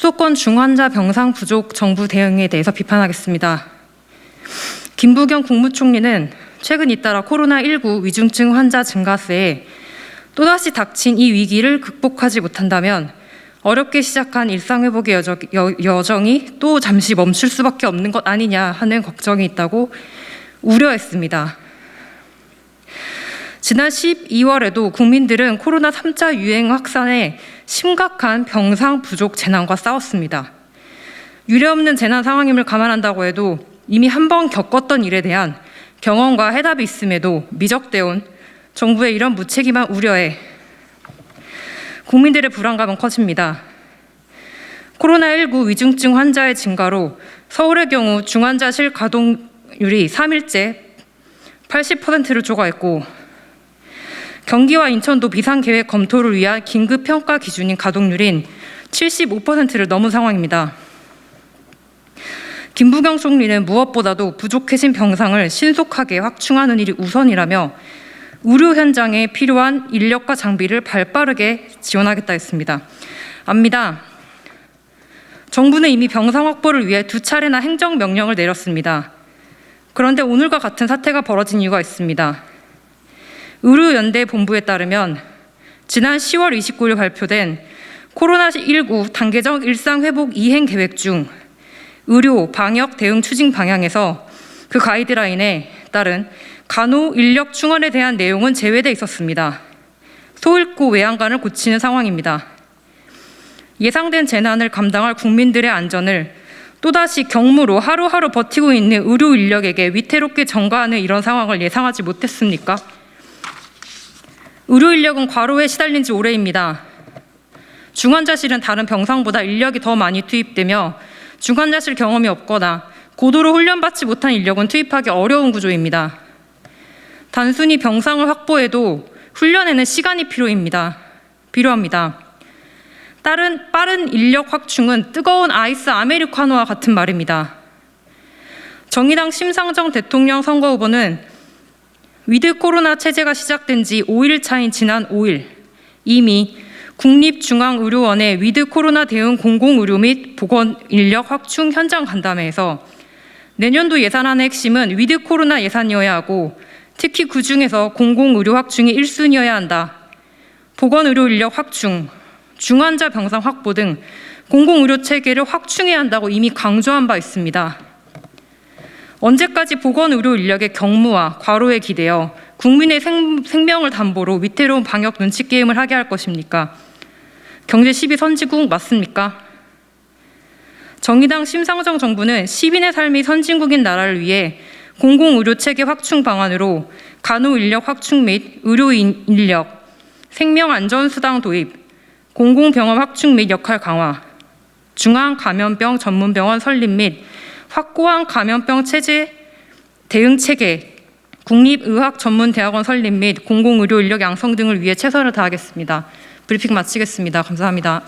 수도권 중환자 병상 부족 정부 대응에 대해서 비판하겠습니다. 김부겸 국무총리는 최근 잇따라 코로나19 위중증 환자 증가세에 또다시 닥친 이 위기를 극복하지 못한다면 어렵게 시작한 일상회복의 여정이 또 잠시 멈출 수밖에 없는 것 아니냐 하는 걱정이 있다고 우려했습니다. 지난 12월에도 국민들은 코로나 3차 유행 확산에 심각한 병상 부족 재난과 싸웠습니다. 유례없는 재난 상황임을 감안한다고 해도 이미 한 번 겪었던 일에 대한 경험과 해답이 있음에도 미적되어 온 정부의 이런 무책임한 우려에 국민들의 불안감은 커집니다. 코로나19 위중증 환자의 증가로 서울의 경우 중환자실 가동률이 3일째 80%를 초과했고 경기와 인천도 비상계획 검토를 위한 긴급평가 기준인 가동률인 75%를 넘은 상황입니다. 김부겸 총리는 무엇보다도 부족해진 병상을 신속하게 확충하는 일이 우선이라며 의료 현장에 필요한 인력과 장비를 발빠르게 지원하겠다 했습니다. 압니다. 정부는 이미 병상 확보를 위해 2차례나 행정명령을 내렸습니다. 그런데 오늘과 같은 사태가 벌어진 이유가 있습니다. 의료연대 본부에 따르면 지난 10월 29일 발표된 코로나19 단계적 일상회복 이행 계획 중 의료, 방역 대응 추진 방향에서 그 가이드라인에 따른 간호 인력 충원에 대한 내용은 제외돼 있었습니다. 소잃고 외양간을 고치는 상황입니다. 예상된 재난을 감당할 국민들의 안전을 또다시 경무로 하루하루 버티고 있는 의료 인력에게 위태롭게 전가하는 이런 상황을 예상하지 못했습니까? 의료 인력은 과로에 시달린 지 오래입니다. 중환자실은 다른 병상보다 인력이 더 많이 투입되며 중환자실 경험이 없거나 고도로 훈련받지 못한 인력은 투입하기 어려운 구조입니다. 단순히 병상을 확보해도 훈련에는 시간이 필요합니다. 빠른 인력 확충은 뜨거운 아이스 아메리카노와 같은 말입니다. 정의당 심상정 대통령 선거 후보는 위드 코로나 체제가 시작된 지 5일 차인 지난 5일 이미 국립중앙의료원의 위드 코로나 대응 공공의료 및 보건 인력 확충 현장 간담회에서 내년도 예산안의 핵심은 위드 코로나 예산이어야 하고 특히 그중에서 공공의료 확충이 1순위여야 한다. 보건의료 인력 확충, 중환자 병상 확보 등 공공의료 체계를 확충해야 한다고 이미 강조한 바 있습니다. 언제까지 보건의료 인력의 경무와 과로에 기대어 국민의 생명을 담보로 위태로운 방역 눈치 게임을 하게 할 것입니까? 경제 10위 선진국 맞습니까? 정의당 심상정 정부는 시민의 삶이 선진국인 나라를 위해 공공의료 체계 확충 방안으로 간호 인력 확충 및 의료인 인력, 생명안전수당 도입, 공공병원 확충 및 역할 강화, 중앙감염병 전문병원 설립 및 확고한 감염병 체제 대응 체계, 국립의학전문대학원 설립 및 공공의료 인력 양성 등을 위해 최선을 다하겠습니다. 브리핑 마치겠습니다. 감사합니다.